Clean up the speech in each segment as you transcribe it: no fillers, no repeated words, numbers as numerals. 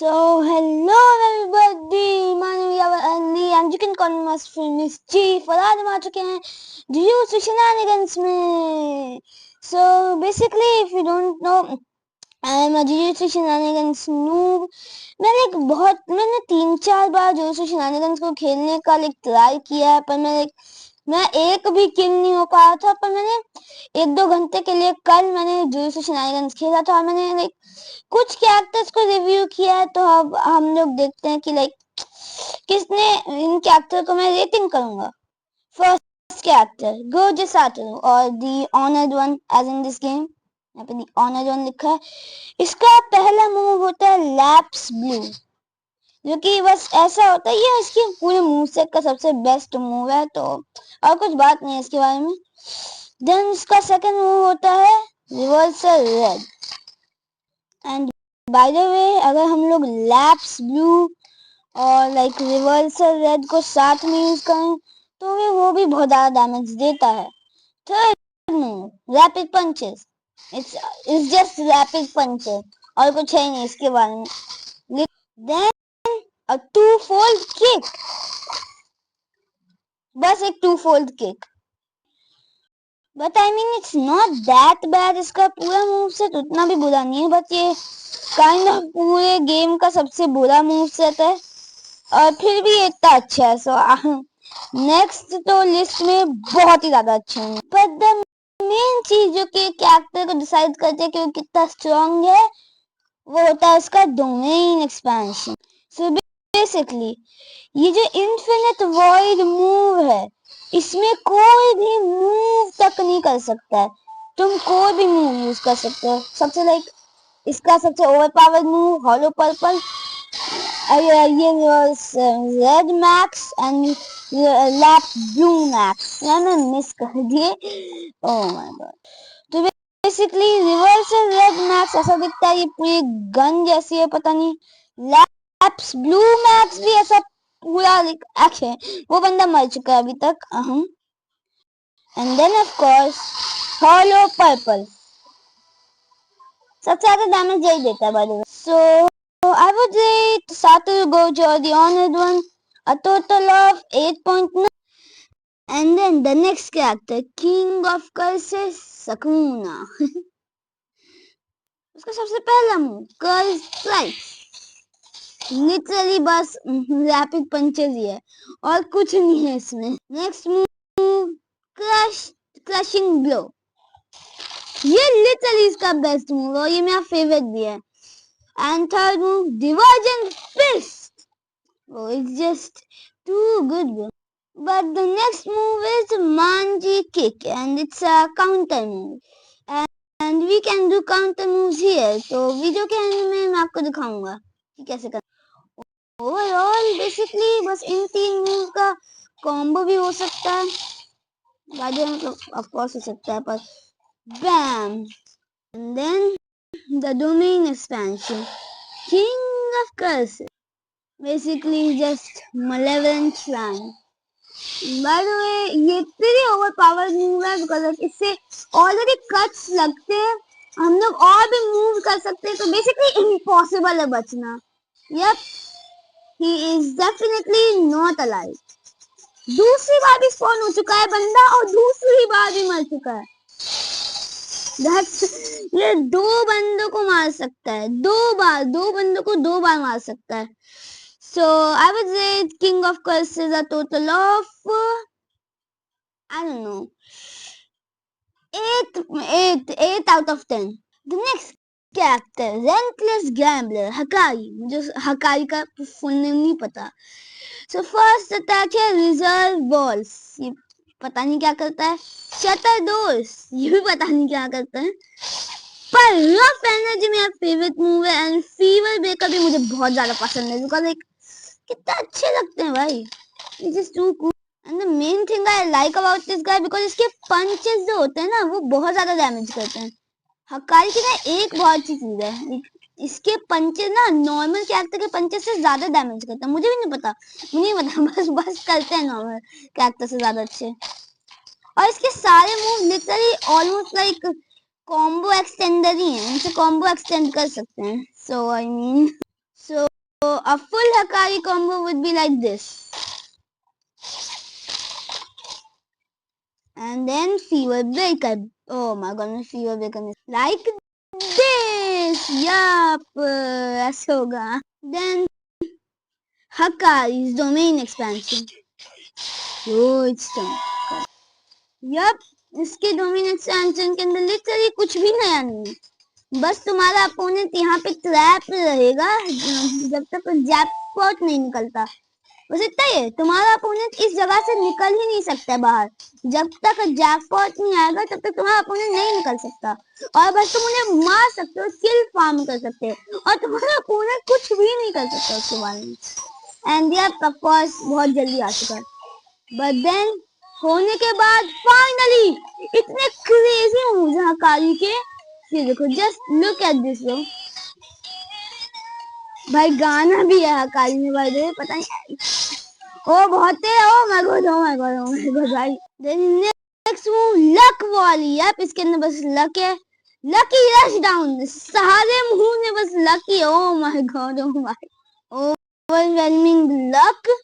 Hello everybody, my name is Ali and you can call me Master Famous Chief और आज हम आ चुके हैं Jujutsu Shenanigans में. So basically if you don't know, I am a Jujutsu Shenanigans noob. मैंने 3-4 बार Jujutsu Shenanigans को खेलने का ट्राई किया है, पर मैं एक भी किल नहीं हो पाया था. पर मैंने 1-2 घंटे के लिए कल मैंने Jujutsu Shenanigans खेला था और मैंने कुछ कैरेक्टर्स को रिव्यू किया है. तो अब हम लोग देखते हैं कि किसने इन कैरेक्टर को मैं रेटिंग करूंगा. फर्स्ट कैरेक्टर गोजो साटोरू और the honoured one as in this game. यहाँ पे दी ऑनर्ड वन लिखा है. इसका पहला मूव होता है लैप्स ब्लू, जो कि बस ऐसा होता है. ये इसके पूरे मूव सेट का सबसे बेस्ट मूव है, तो और कुछ बात नहीं है इसके बारे में. देन इसका सेकंड मूव होता है reversal red. And bye the वे, अगर हम लोग लैप्स ब्लू और रिवर्सल रेड को साथ में यूज करें तो वो भी बहुत ज्यादा डैमेज देता है. Third move rapid punches. It's just rapid punches और कुछ है नहीं इसके बारे में. Then a two fold kick, बस एक two fold kick. But I mean it's not that bad. इसका पूरा मूव सेट उतना भी बुरा नहीं है, बट ये काइंड ऑफ पूरे गेम का सबसे बुरा मूव सेट है और फिर भी इतना अच्छा है. सो नेक्स्ट तो लिस्ट में बहुत ही ज्यादा अच्छे हैं. बट द मेन चीज जो कि कैरेक्टर को डिसाइड करते है कि वो कितना स्ट्रांग है, वो होता है उसका डोमेन एक्सपेंशन. सो बेसिकली ये जो इन्फिनिट वॉइड मूव है, इसमें कोई भी मूव तक नहीं कर सकता है. तुम कोई भी मूव यूज कर सकते हो. इसका सबसे ओवरपावर्ड मूव हॉलो पर्पल, ये red max and lap blue max. मैंने मिस कर दिए. Oh my God. तो बेसिकली रिवर्सल रेड मैक्स ऐसा दिखता है, ये पूरी गन जैसी है, पता नहीं. लैप्स ब्लू मैक्स भी ऐसा पूरा है. वो बंदा मर चुका है अभी तक. And then of course hollow purple सबसे ज्यादा डैमेज यही देता है by the way. So I would rate Satoru Gojo, the honored one, a total of 8.9. And then the next character, King of Curses, Sakuna. उसका सबसे पहला move कर्स strike. Literally बस rapid punches ही है और कुछ नहीं है इसमें. Next move crushing blow. ये लिटरली इसका बेस्ट मूव है और ये मेरा फेवरेट भी है. And third move, Divergent Fist. Oh, it's just too good, bro. But the next move is Manji Kick, and it's a counter move. And we can do counter moves here. तो video के and में मैं आपको दिखाऊंगा कि कैसे करना. Overall basically बस इन 3 मूव का कॉम्बो भी हो सकता है. मतलब ऑफ कोर्स हो सकता है, पर बैम. And then the domain expansion, King of Curses, basically just malevolent shrine. By the way, ये इतनी ओवरपावर्ड मूव है बिकॉज इससे ऑलरेडी कट्स लगते हैं. हम लोग और भी मूव कर सकते हैं, तो बेसिकली इम्पॉसिबल है बचना. Yup, he is definitely not alive. दूसरी बार भी स्पॉन हो चुका है बंदा और दूसरी बार भी मर चुका है. ये 2 बंदों को मार सकता है. 2 बंदों को 2 बार मार सकता है. So I would say King of Curses a total of I don't know 8 out of 10. The next character, Relentless Gambler, Hakari. मुझे हकारी का फुल नेम नहीं पता. So first attack है Reserve Balls. ये पता नहीं क्या करता है. शटर डोर्स, ये भी पता नहीं क्या करता है. पर रफ एनर्जी मेरा फेवरेट मूव है. एंड फीवर ब्रेकर भी मुझे बहुत ज्यादा पसंद है बिकॉज कितना अच्छे लगते हैं भाई. It's just too cool. And the main thing I like about this guy because इसके पंचेस जो होते हैं ना, वो बहुत ज्यादा डैमेज करते हैं. हकारी की ना एक बहुत अच्छी चीज है, इसके पंचेस ना नॉर्मल कैरेक्टर के पंचेस से ज्यादा डैमेज करते हैं. मुझे भी नहीं पता बस करते हैं नॉर्मल कैरेक्टर से ज्यादा अच्छे. और इसके सारे move literally almost combo extender ही हैं. इनसे कॉम्बो एक्सटेंड कर सकते हैं. So I mean a full Hakari combo would be like this. And then Fever Breaker. Oh my god, Fever Breaker is like this. Yup, ऐसे होगा. Then Hakari's domain expansion. Oh, it's done. Yup, इसके domain expansion के अंदर literally कुछ भी नया नहीं है. बस तुम्हारा अपोनेंट यहाँ पे ट्रैप रहेगा जब तक जैकपॉट नहीं निकलता. बस इतना ही है. तुम्हारा अपोनेंट इस जगह से निकल ही नहीं सकता बाहर. जब तक जैकपॉट नहीं आएगा तब तक तुम्हारा अपोनेंट नहीं निकल सकता. और बस तुम उन्हें मार सकते हो, किल फार्म कर सकते हो और तुम्हारा अपोनेंट कुछ भी नहीं कर सकता उसके बारे में. एंड यार ऑफ कोर्स बहुत जल्दी आ चुका है. बट देन होने के बाद फाइनली इतने क्रेजी मूव्स हैं हकारी के. ये देखो, just look at this bro. भाई गाना भी है हकारी में भाई. दे पता नहीं. ओ बहुत है. Oh my god, oh my god, oh my god भाई. Then next move luck volley. Yup, इसके अंदर बस लक है. Lucky rush down. सारे मूव में बस lucky. Oh my god, oh my overwhelming luck.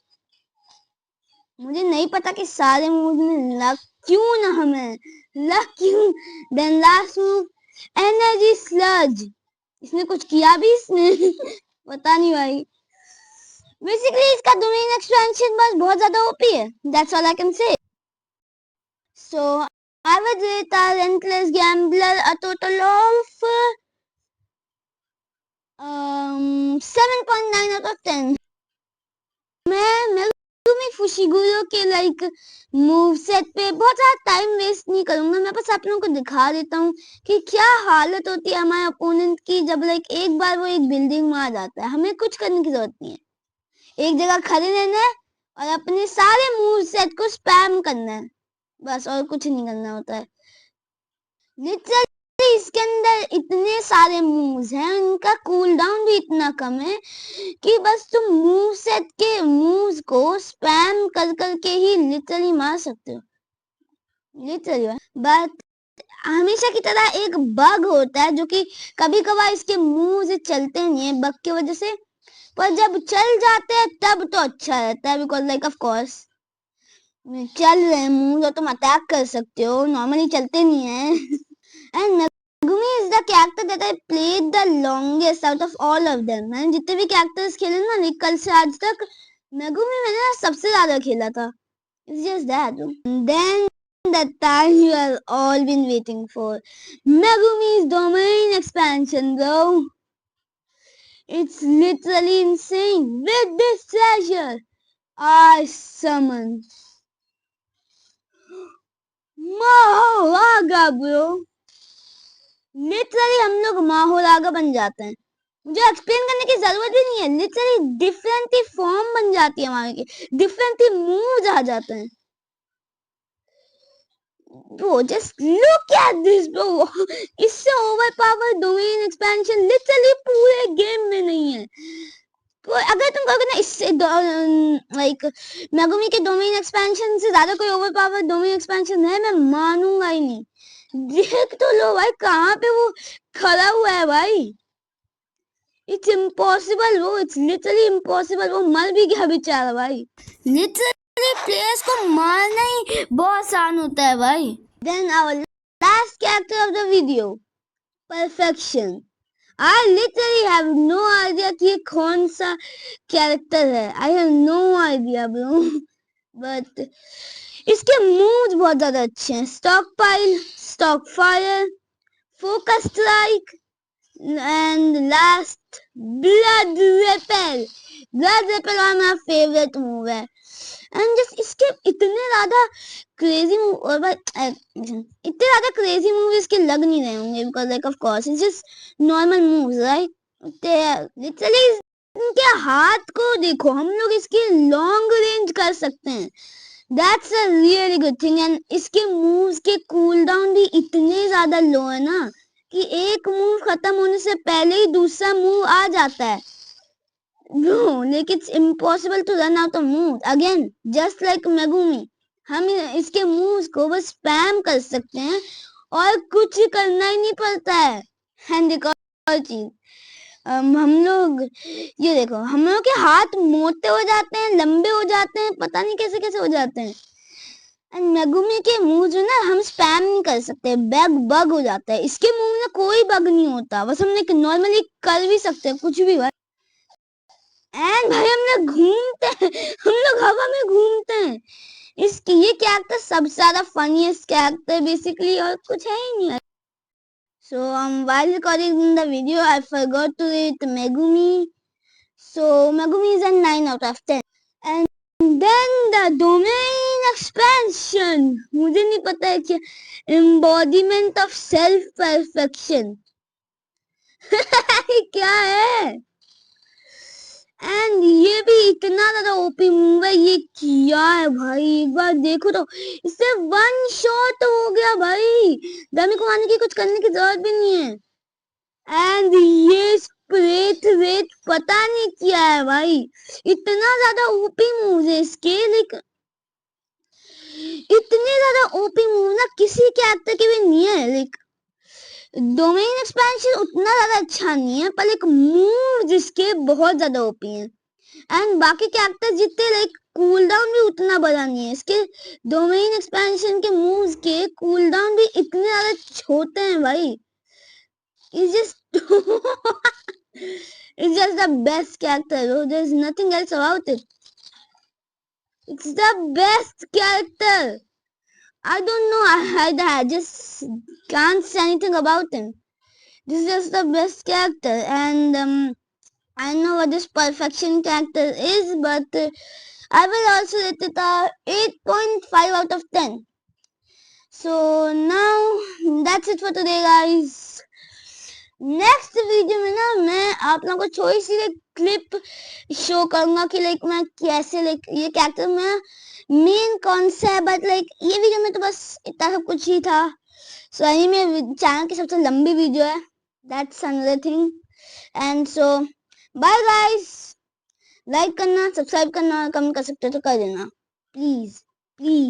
मुझे नहीं पता कि सारे मूव में लक क्यों ना हमें लक क्यों. Then last move energy sludge. इसने कुछ किया भी इसने पता नहीं भाई. बेसिकली इसका डोमेन एक्सपेंशन बस बहुत ज्यादा ओपी है. That's all I can say. So I would rate our relentless gambler a total of 7.9 out of 10. मैं फुशिगुरो के लाइक मूव सेट पे बहुत सारा टाइम वेस्ट नहीं करूंगा. मैं बस आप लोगों को दिखा देता हूँ कि क्या हालत होती है हमारे अपोनेंट की जब लाइक एक बार वो एक बिल्डिंग में आ जाता है. हमें कुछ करने की जरूरत नहीं है. एक जगह खड़े रहना है और अपने सारे मूव सेट को स्पैम करना है बस, और कुछ नहीं करना होता है. लिटरली इसके अंदर इतने सारे मूव्स हैं, उनका कूल डाउन भी इतना कम है कि बस तुम मूव सेट के मूव्स को स्पैम कर करके ही लिटरली मार सकते हो. लिटरली. बट हमेशा की तरह एक बग होता है जो कि कभी कभार इसके मूव्स चलते नहीं है बग की वजह से. पर जब चल जाते हैं तब तो अच्छा रहता है. बिकॉज लाइक ऑफ कोर्स चल रहे मूव तो तुम अटैक कर सकते हो, नॉर्मली चलते नहीं है. And Megumi is the character that I played the longest out of all of them. मैंने जितने भी characters खेले ना कल से आज तक Megumi मैंने सबसे ज्यादा खेला था. It's just that. Then the time you have all been waiting for. Megumi's domain expansion, bro. It's literally insane. With this treasure, I summon Mahoraga, bro. Literally हम लोग माहोरागा बन जाते हैं. मुझे एक्सप्लेन करने की जरूरत भी नहीं है. लिटरली डिफरेंट ही फॉर्म बन जाती है हमारे की. डिफरेंट ही मूव्स आ जाते हैं. Bro, just look at this, bro. इससे ओवरपावर डोमेन एक्सपेंशन लिटरली पूरे गेम में नहीं है. अगर तुम कहोगे ना इससे लाइक मेगुमी के डोमेन एक्सपेंशन से ज्यादा कोई ओवरपावर डोमेन एक्सपेंशन है, मैं मानूंगा ही नहीं. देख तो लो भाई कहाँ पे वो खड़ा हुआ है भाई. इट्स इम्पॉसिबल वो. It's literally impossible. वो मर भी गया बेचारा भाई. लिटरली प्लेयर्स को मारना ही बहुत आसान होता है भाई. Then our last character of the video, perfection. I literally have no idea कि ये कौन सा कैरेक्टर है. I have no idea bro. But इसके मूव्स बहुत ज्यादा अच्छे हैं. Stock pile, stock fire, focus strike and last blood repel. Blood repel मेरा फेवरेट मूव है. एंड जस्ट इसके इतने ज्यादा क्रेजी मूव और भाई इतने ज्यादा क्रेजी मूव इसके लग नहीं रहे होंगे because like of course it's just normal moves right. Literally इनके हाथ को देखो. हम लोग इसके लॉन्ग रेंज कर सकते हैं. That's a really good thing. And इसके मूव्स के कूल डाउन भी इतने ज्यादा लो है ना कि एक मूव खत्म होने से पहले ही दूसरा मूव आ जाता है. No, लेकिन it's impossible to run out of moves. Again, just like Megumi, हम इसके मूव्स को बस स्पैम कर सकते हैं और कुछ करना ही नहीं पड़ता है. एंड एक और चीज, हम लोग ये देखो, हम लोग के हाथ मोटे हो जाते हैं, लंबे हो जाते हैं, पता नहीं कैसे कैसे हो जाते हैं। एंड मेगुमी के मुंह जो ना हम स्पैम नहीं कर सकते, बग हो जाता है। इसके मुंह में कोई बग नहीं होता, बस हमने नॉर्मली कर भी सकते हैं कुछ भी। एंड भाई हम लोग घूमते हैं, हम लोग हवा में घूमते हैं। इसकी ये कैरेक्टर सबसे ज्यादा फनीएस्ट कैरेक्टर बेसिकली, और कुछ है ही नहीं। So while recording the video, I forgot to rate Megumi. So Megumi is a 9 out of 10. And then the domain expansion. मुझे नहीं पता है क्या, embodiment of self perfection. क्या है? एंड ये भी इतना ज्यादा ओपी मूव है, ये किया है भाई, एक बार देखो तो इससे वन शॉट हो गया भाई, डमी को आने की कुछ करने की जरूरत भी नहीं है। एंड ये स्प्रेट रेट पता नहीं क्या है भाई, इतना ज्यादा ओपी मूव है इसके, लेकिन इतने ज्यादा ओपी मूव ना किसी कैरेक्टर के भी नहीं है। लाइक डोमेन एक्सपेंशन उतना ज्यादा अच्छा नहीं है, पर एक मूव जिसके बहुत ज्यादा ओपी है। एंड बाकी कैरेक्टर जितने लाइक कूल डाउन भी उतना बड़ा नहीं है, इसके डोमेन एक्सपेंशन के मूव्स के कूल डाउन भी इतने ज्यादा छोटे हैं भाई। It's just it's just the best character, there is nothing else about it. It's the best character, I don't know, I just can't say anything about him. This is just the best character, and I know what this perfection character is, but I will also rate it a 8.5 out of 10. So now that's it for today, guys. Next video में ना मैं आप लोगों को थोड़ी सी clip show करूंगा कि like मैं कैसे लाइक ये कैरेक्टर में मेन कौन सा है, बट लाइक ये वीडियो में तो बस इतना सब कुछ ही था। सो यही मेरे चैनल की सबसे लंबी वीडियो है, that's another thing. And so bye guys, like करना, सब्सक्राइब करना और कमेंट कर सकते हो तो कर देना प्लीज प्लीज।